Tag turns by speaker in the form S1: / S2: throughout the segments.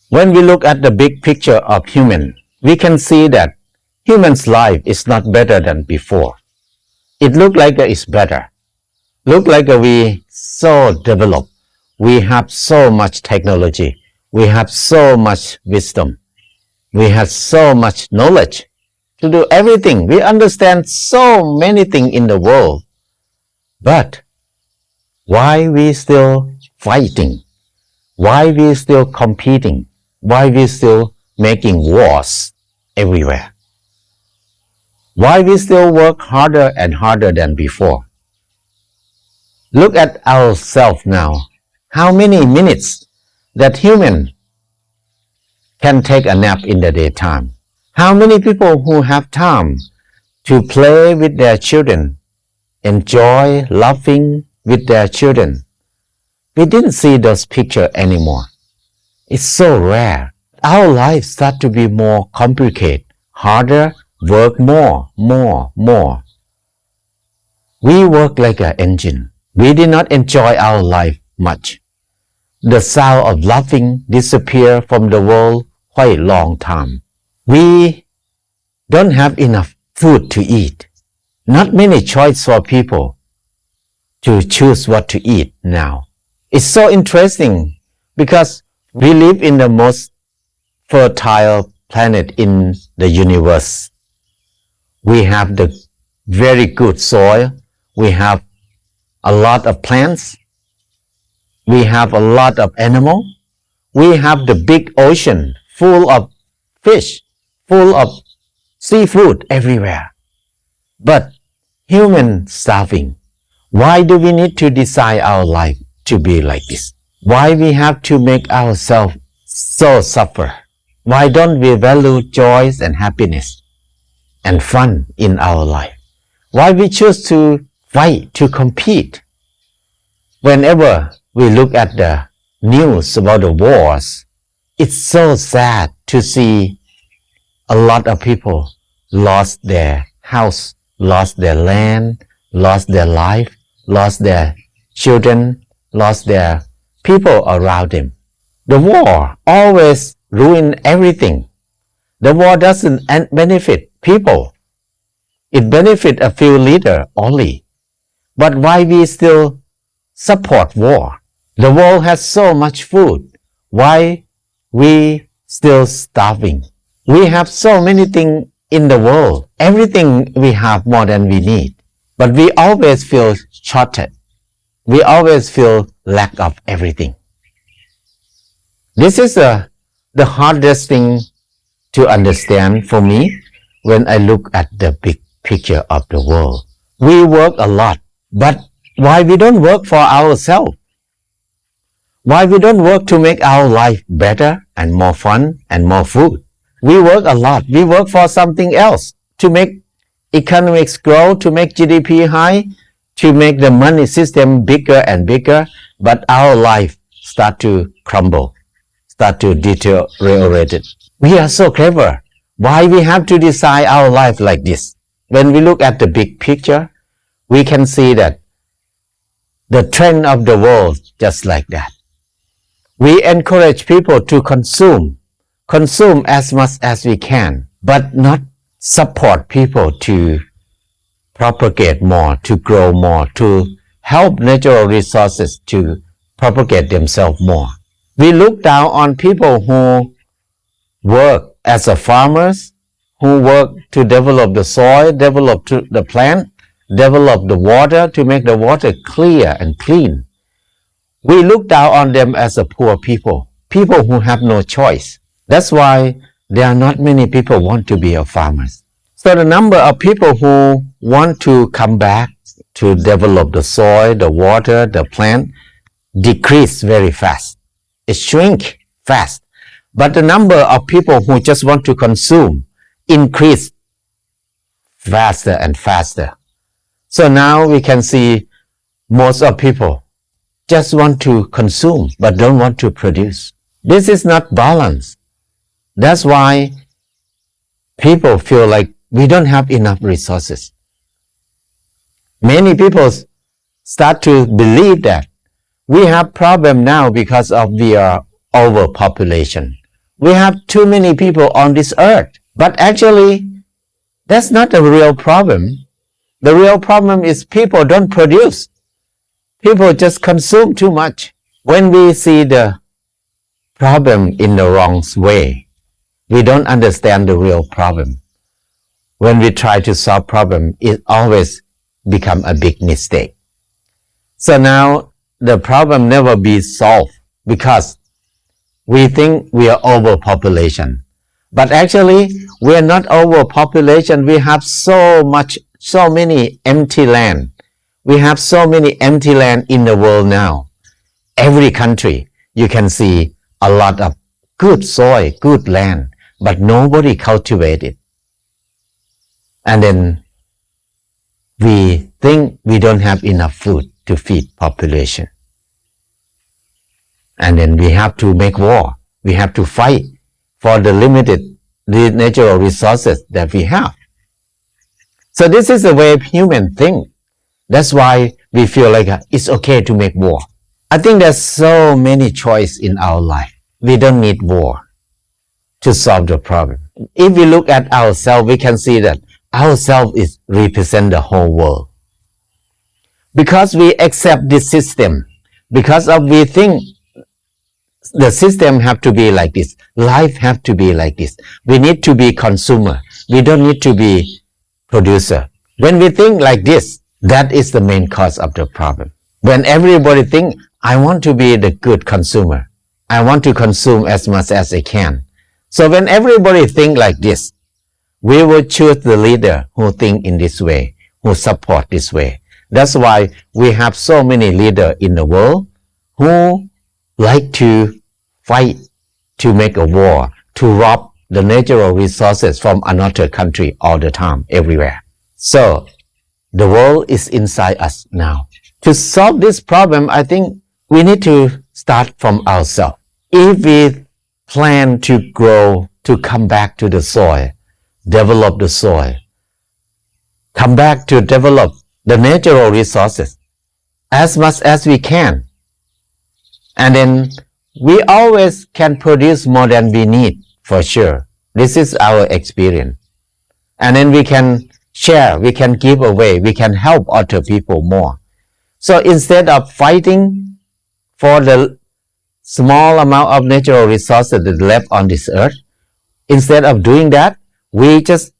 S1: When we look at the big picture of human, we can see that human's life is not better than before. It looks like it's better. Look like we so developed. We have so much technology. We have so much wisdom. We have so much knowledge to do everything. We understand so many things in the world. But why we still fighting? Why we still competing? Why we still making wars everywhere? Why we still work harder and harder than before? Look at ourselves now. How many minutes that human can take a nap in the daytime? How many people who have time to play with their children, enjoy laughing with their children? We didn't see those pictures anymore. It's so rare. Our lives start to be more complicated, harder, work more. We work like an engine. We did not enjoy our life much. The sound of laughing disappeared from the world quite a long time. We don't have enough food to eat. Not many choice for people to choose what to eat now. It's so interesting because we live in the most fertile planet in the universe. We have the very good soil. We have a lot of plants. We have a lot of animals. We have the big ocean full of fish, full of seafood everywhere. But human starving. Why do we need to design our life to be like this? Why we have to make ourselves so suffer? Why don't we value joys and happiness and fun in our life? Why we choose to fight, to compete? Whenever we look at the news about the wars, it's so sad to see a lot of people lost their house, lost their land, lost their life, lost their children, lost their people around them. The war always ruins everything. The war doesn't benefit people. It benefits a few leaders only. But why we still support war? The world has so much food. Why we still starving? We have so many things in the world. Everything we have more than we need. But we always feel shorted. We always feel lack of everything. This is the hardest thing to understand for me when I look at the big picture of the world. We work a lot, but why we don't work for ourselves? Why we don't work to make our life better and more fun and more food? We work a lot. We work for something else to make economics grow, to make GDP high, to make the money system bigger and bigger, but our life start to crumble, start to deteriorate. We are so clever. Why we have to design our life like this? When we look at the big picture, we can see that the trend of the world just like that. We encourage people to consume as much as we can, but not support people to propagate more, to grow more, to help natural resources to propagate themselves more. We look down on people who work as a farmers, who work to develop the soil, develop the plant, develop the water to make the water clear and clean. We look down on them as a poor people who have no choice. That's why there are not many people want to be a farmers. So the number of people who want to come back to develop the soil, the water, the plant decrease very fast. It shrink fast. But the number of people who just want to consume increase faster and faster. So now we can see most of people just want to consume but don't want to produce. This is not balance. That's why people feel like we don't have enough resources. Many people start to believe that we have problem now because of the overpopulation. we have too many people on this earth. But actually, that's not a real problem. The real problem is people don't produce. People just consume too much. When we see the problem in the wrong way, we don't understand the real problem. When we try to solve problem, it always become a big mistake. So now the problem never be solved because we think we are overpopulation. But actually, we are not overpopulation. We have so many empty land. We have so many empty land in the world now. Every country, you can see a lot of good soil, good land, but nobody cultivate it. And then we think we don't have enough food to feed population. And then we have to make war. We have to fight for the limited natural resources that we have. So this is the way humans think. That's why we feel like it's okay to make war. I think there's so many choices in our life. We don't need war to solve the problem. If we look at ourselves, we can see that ourselves represent the whole world. Because we accept this system, because of we think the system have to be like this, life have to be like this. We need to be consumer. We don't need to be producer. When we think like this, that is the main cause of the problem. When everybody think, I want to be the good consumer. I want to consume as much as I can. So when everybody think like this, we will choose the leader who think in this way, who support this way. That's why we have so many leaders in the world who like to fight, to make a war, to rob the natural resources from another country all the time, everywhere. So the world is inside us now. To solve this problem, I think we need to start from ourselves. If we plan to grow, to come back to the soil, develop the soil, come back to develop the natural resources as much as we can. And then we always can produce more than we need, for sure. This is our experience. And then we can share, we can give away, we can help other people more. So instead of fighting for the small amount of natural resources that left on this earth, instead of doing that, we just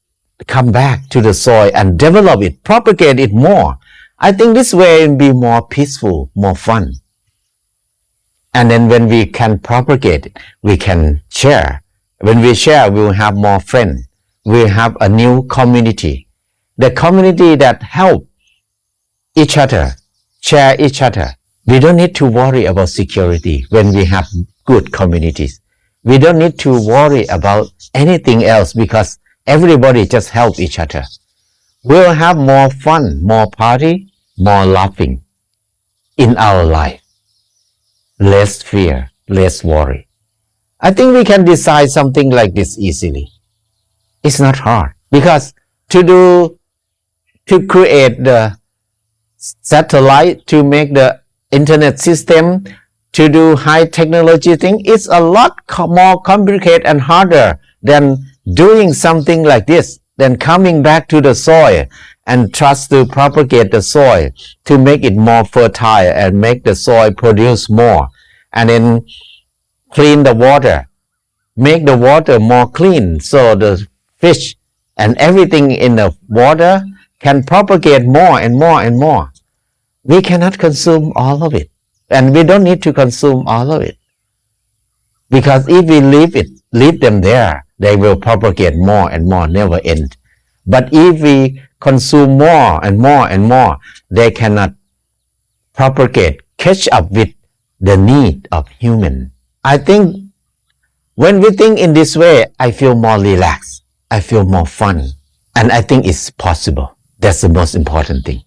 S1: come back to the soil and develop it, propagate it more. I think this way will be more peaceful, more fun. And then when we can propagate it, we can share. When we share, we will have more friends. We will have a new community. The community that help each other, share each other. We don't need to worry about security when we have good communities. We don't need to worry about anything else because everybody just help each other. We'll have more fun, more party, more laughing in our life. Less fear, less worry. I think we can decide something like this easily. It's not hard because to create the satellite, to make the internet system, to do high technology thing, it's a lot more complicated and harder than doing something like this, than coming back to the soil and trust to propagate the soil, to make it more fertile and make the soil produce more, and then clean the water, make the water more clean so the fish and everything in the water can propagate more and more and more. We cannot consume all of it, and we don't need to consume all of it. Because if we leave them there, they will propagate more and more, never end. But if we consume more and more and more, they cannot propagate, catch up with the need of human. I think when we think in this way, I feel more relaxed. I feel more fun. And I think it's possible. That's the most important thing.